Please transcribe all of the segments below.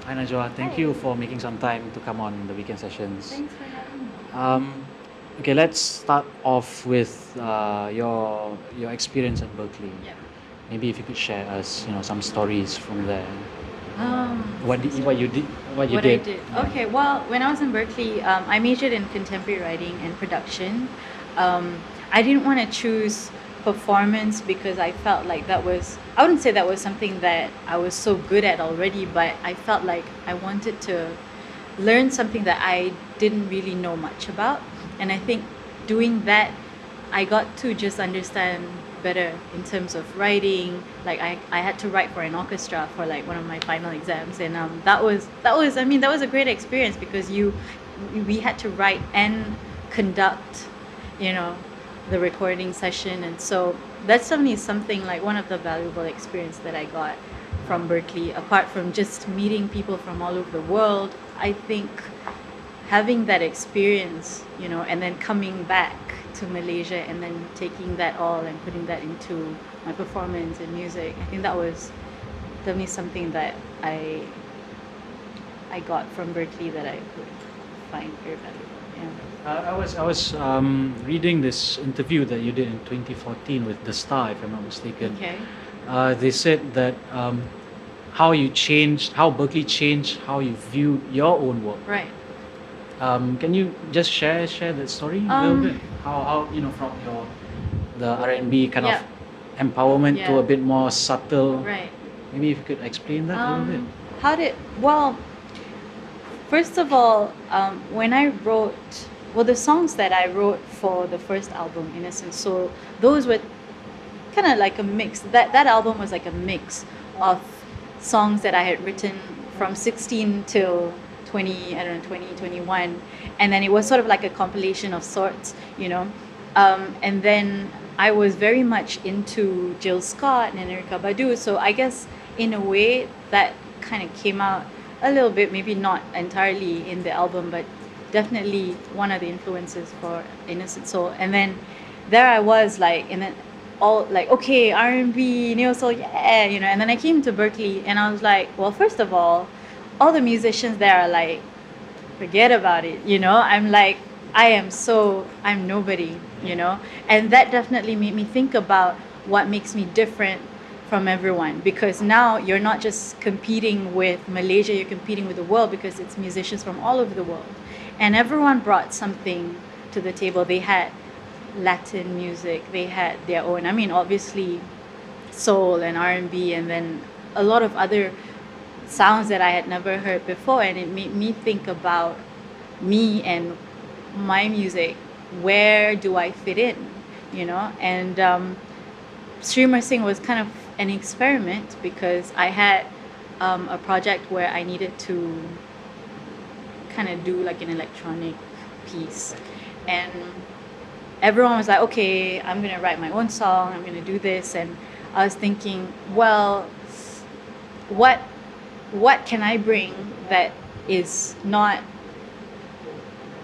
Hi Najwa, thank Hi. you for making some time to come on the weekend sessions. Thanks for having me. Okay, let's start off with your experience at Berkeley. Yeah. Maybe if you could share us, some stories from there. What Some did what stories. you did? What you What I did? did. Yeah. Okay, well, when I was in Berkeley, I majored in contemporary writing and production. I didn't want to choose performance because I felt like I wouldn't say that was something that I was so good at already, but I felt like I wanted to learn something that I didn't really know much about. And I think doing that, I got to just understand better in terms of writing. Like I had to write for an orchestra for like one of my final exams, and that was a great experience because we had to write and conduct, you know, the recording session, and so that's definitely something like one of the valuable experience that I got from Berkeley. Apart from just meeting people from all over the world, I think having that experience, and then coming back to Malaysia and then taking that all and putting that into my performance and music, I think that was definitely something that I got from Berkeley that I would find very valuable. Yeah. I was reading this interview that you did in 2014 with The Star, if I'm not mistaken. Okay. They said that how Berkeley changed how you view your own work. Right. Can you just share that story a little bit? How from the R&B kind Yeah. of empowerment to Yeah. a bit more subtle. Right. Maybe if you could explain that a little bit. How did well? First of all, when I wrote, the songs that I wrote for the first album, Innocent Soul, those were kind of like a mix. That album was like a mix of songs that I had written from 16 till 2021, and then it was sort of like a compilation of sorts. And then I was very much into Jill Scott and Erykah Badu, so I guess in a way that kind of came out a little bit, maybe not entirely in the album, but definitely one of the influences for Innocent Soul. And then there I was like, and then all like, okay, R&B, neo soul, yeah, And then I came to Berkeley, and I was like, well, first of all the musicians there are like, forget about it. I'm like, I'm nobody. And that definitely made me think about what makes me different from everyone, because now you're not just competing with Malaysia, you're competing with the world, because it's musicians from all over the world, and everyone brought something to the table. They had Latin music, they had their own, obviously soul and R&B, and then a lot of other sounds that I had never heard before, and it made me think about me and my music. Where do I fit in? And Streamer Sing was kind of an experiment, because I had a project where I needed to kind of do like an electronic piece, and everyone was like, okay, I'm gonna write my own song, I'm gonna do this. And I was thinking, well, what can I bring that is not,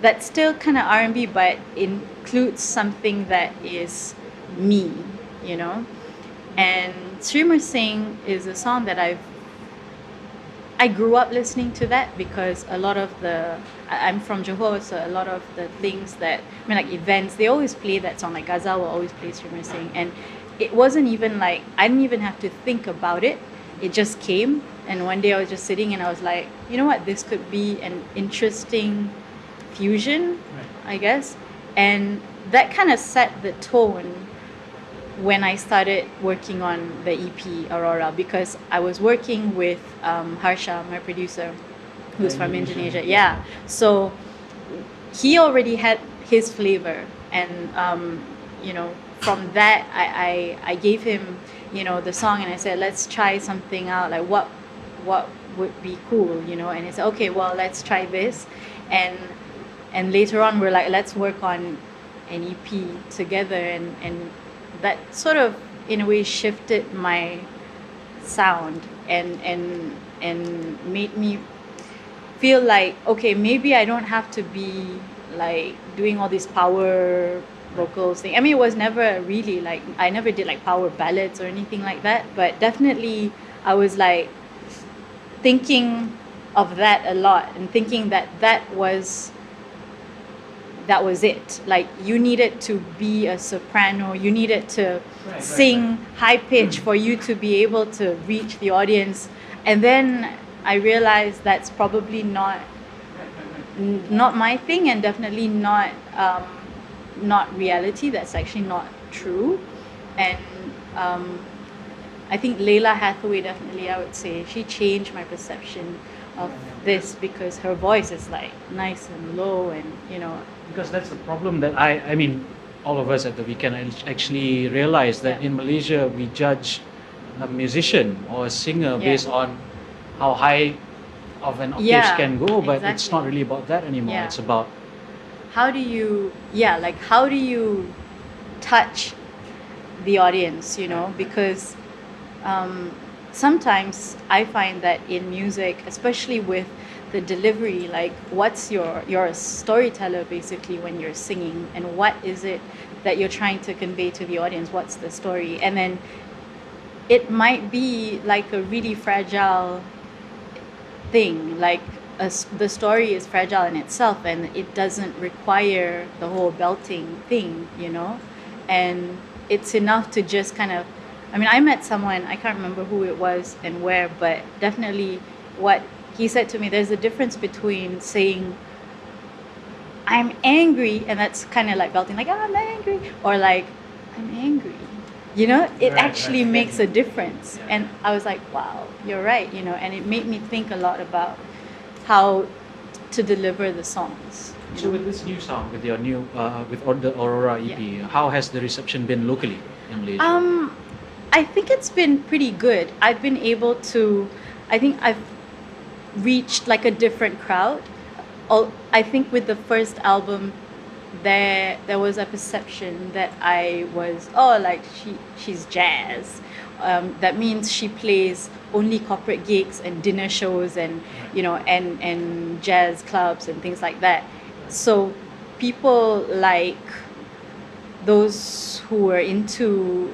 that's still kind of R&B, but includes something that is me, you know? And Streamer Sing is a song that I grew up listening to that, because a lot of I'm from Johor, so a lot of the things that, like events, they always play that song, like Ghazal will always play Streamer Sing. And it wasn't even like, I didn't even have to think about it. It just came. And one day I was just sitting and I was like, you know what, this could be an interesting fusion, I guess. And that kind of set the tone when I started working on the EP Aurora, because I was working with Harsha, my producer, who's from Indonesia. Yeah. So he already had his flavor. And, from that, I gave him, the song, and I said, let's try something out. Like, what would be cool, And he said, okay, well, let's try this. And later on, we're like, let's work on an EP together. And that sort of, in a way, shifted my sound and made me feel like, okay, maybe I don't have to be like doing all these power vocals thing. I mean, it was never really like, I never did like power ballads or anything like that, but definitely I was like thinking of that a lot, and thinking that that was it. Like, you needed to be a soprano, you needed to sing high pitch for you to be able to reach the audience. And then I realized that's probably not my thing, and definitely not reality. That's actually not true. And I think Lalah Hathaway, definitely, I would say, she changed my perception of this, because her voice is like nice and low, and Because that's the problem that I mean, all of us at the Weekend actually realize that in Malaysia we judge a musician or a singer based on how high of an octave can go, but it's not really about that anymore. It's about how do you touch the audience, because sometimes I find that in music, especially with the delivery, like, you're a storyteller basically when you're singing, and what is it that you're trying to convey to the audience? What's the story? And then it might be like a really fragile thing, like the story is fragile in itself, and it doesn't require the whole belting thing, and it's enough to just kind of, I met someone, I can't remember who it was and where, but definitely what he said to me, there's a difference between saying I'm angry, and that's kind of like belting, like, I'm angry, or like, I'm angry. It actually makes a difference. And I was like, wow, you're right, and it made me think a lot about how to deliver the songs. So with this new song, with your new, with the Aurora EP, how has the reception been locally in Malaysia? I think it's been pretty good. I think I've reached like a different crowd. I think with the first album, there was a perception that I was, like, she's jazz. That means she plays only corporate gigs and dinner shows, and and jazz clubs and things like that. So people like those who were into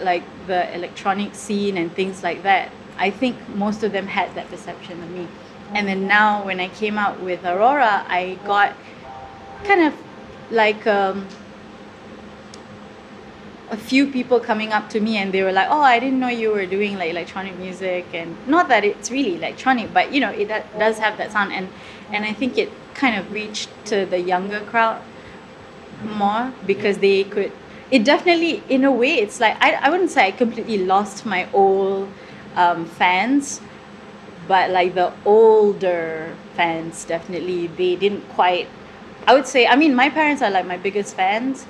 like the electronic scene and things like that, I think most of them had that perception of me. And then now when I came out with Aurora, I got kind of like a few people coming up to me, and they were like, I didn't know you were doing like electronic music. And not that it's really electronic, but it does have that sound, and I think it kind of reached to the younger crowd more, because it definitely, in a way, it's like, I wouldn't say I completely lost my old fans, but like the older fans, definitely, they didn't quite, I would say, my parents are like my biggest fans,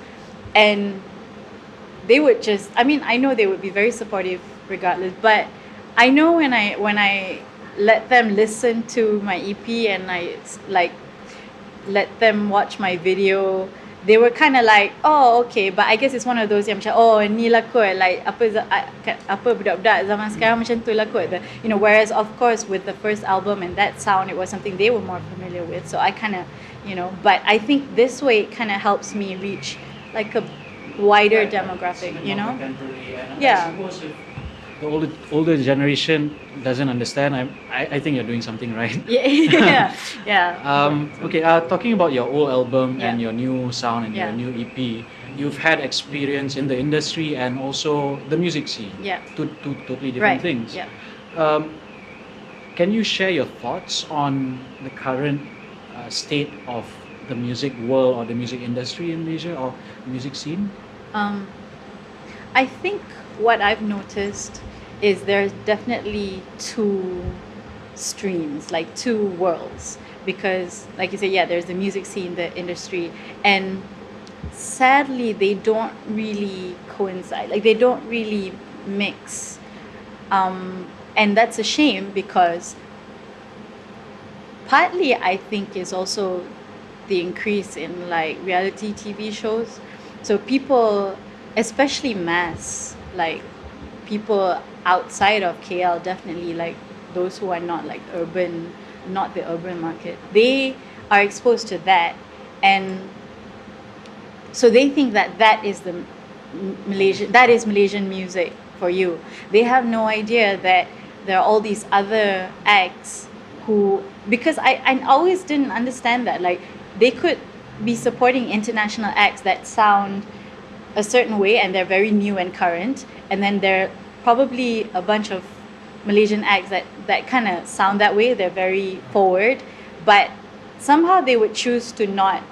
and they would just, I know they would be very supportive regardless, but I know when I let them listen to my EP, and I like let them watch my video, they were kind of like, okay, but I guess it's one of those yang macam, ni lah kot, like apa budak-budak zaman sekarang macam tu lah kot. Whereas of course with the first album and that sound, it was something they were more familiar with. So I kind of, but I think this way it kind of helps me reach like a wider demographic, I suppose if the older generation doesn't understand, I think you're doing something right. Okay, talking about your old album and your new sound and your new EP, you've had experience in the industry and also the music scene. Two totally different things. Can you share your thoughts on the current state of the music world or the music industry in Malaysia, or music scene? I think what I've noticed is there's definitely two streams, like two worlds, because like you said, there's the music scene, the industry, and sadly they don't really coincide, like they don't really mix, and that's a shame, because partly I think is also the increase in like reality TV shows. So people, especially mass, like people outside of KL, definitely, like those who are not like urban, not the urban market, they are exposed to that, and so they think that is the Malaysian music for you. They have no idea that there are all these other acts who, because I always didn't understand that, like they could be supporting international acts that sound a certain way and they're very new and current, and then there are probably a bunch of Malaysian acts that kind of sound that way, they're very forward, but somehow they would choose to not,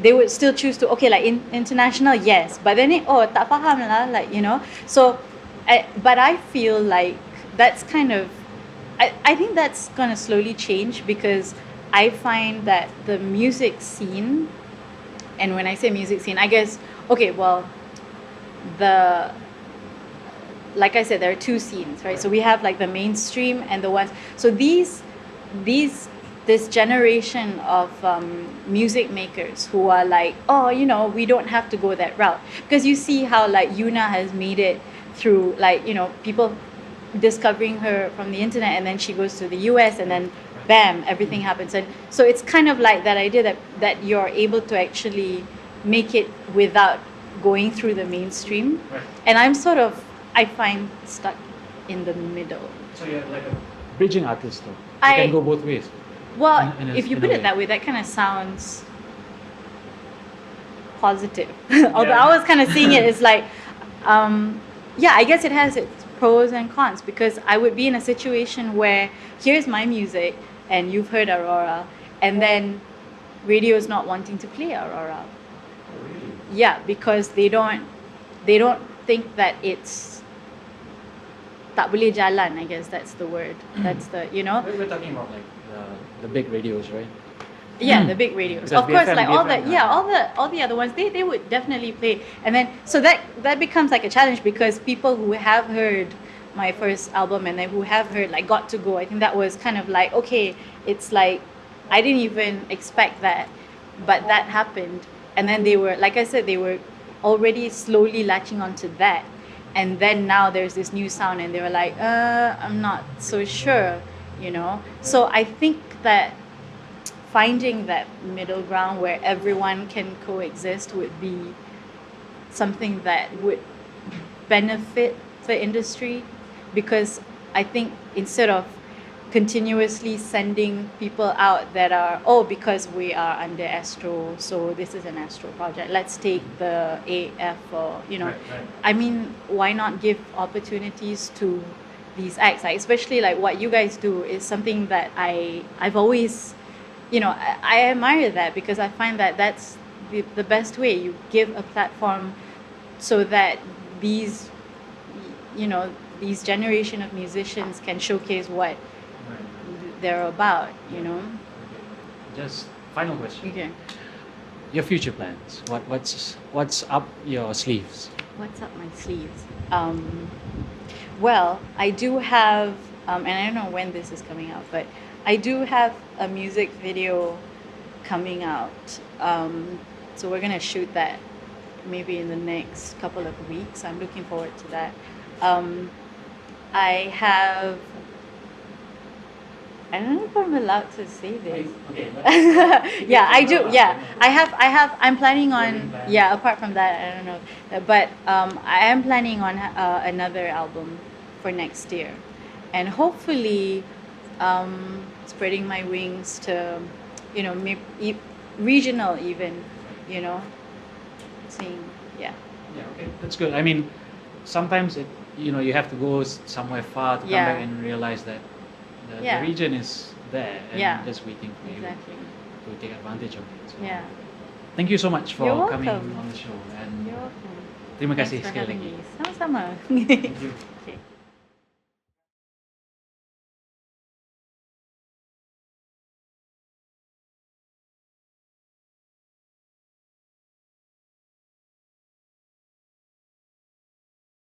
they would still choose to, okay, like international, yes, but then tak faham lah, like, you know. So but I feel like that's kind of, I think that's gonna slowly change, because I find that the music scene, and when I say music scene, I guess, okay, well, like I said, there are two scenes, right? So we have like the mainstream and the ones. So this generation of music makers who are like, oh, you know, we don't have to go that route, because you see how like Yuna has made it through, like, you know, people discovering her from the internet, and then she goes to the US, and then bam, everything happens. And so it's kind of like that idea that you're able to actually make it without going through the mainstream. Right. And I'm sort of, I find, stuck in the middle. So you're like a bridging artist, though. You I- can go both ways. Well, In a- if you in a put way. it that way, that kind of sounds positive. Although I was kind of seeing it as like, yeah, I guess it has its pros and cons, because I would be in a situation where here's my music and you've heard Aurora, and then radio is not wanting to play Aurora. Oh, really? Yeah, because they don't think that it's tak boleh jalan, I guess that's the word. That's the, you know. We're talking about like the big radios, right? Yeah, the big radios. Because Of course, BFM, like all the BFM, all the other ones, they would definitely play. And then so that becomes like a challenge, because people who have heard my first album and then who have heard like Got to Go, I think that was kind of like, okay, it's like I didn't even expect that, but that happened. And then they were, like I said, they were already slowly latching onto that. And then now there's this new sound, and they were like, I'm not so sure, you know. So I think that finding that middle ground where everyone can coexist would be something that would benefit the industry, because I think instead of continuously sending people out that are, oh, because we are under Astro, so this is an Astro project, let's take the AF, or, you know. Right. I mean, why not give opportunities to these acts? Like, especially like what you guys do is something that I've always, you know, I admire that, because I find that that's the best way. You give a platform so that these, you know, these generation of musicians can showcase what Right. they're about, you know. Just final question. Okay. Your future plans. What's up your sleeves? What's up my sleeves? Well, I do have, and I don't know when this is coming out, but I do have a music video coming out. So we're gonna shoot that maybe in the next couple of weeks. I'm looking forward to that. I have, I don't know if I'm allowed to say this. Okay. Yeah, I do. Yeah, I'm planning on, yeah, apart from that, I don't know. But I am planning on another album for next year. And hopefully spreading my wings to, you know, maybe regional even, you know, seeing, yeah. Yeah, okay, that's good. I mean, sometimes you know, you have to go somewhere far to come Yeah. back and realize that the Yeah. region is there and Yeah. just waiting for Exactly. you to take advantage of it. So, Yeah. thank you so much for You're coming welcome. on the show, and You're welcome. terima Thanks kasih for sekali having lagi. me. Sama-sama. Thank you. Okay.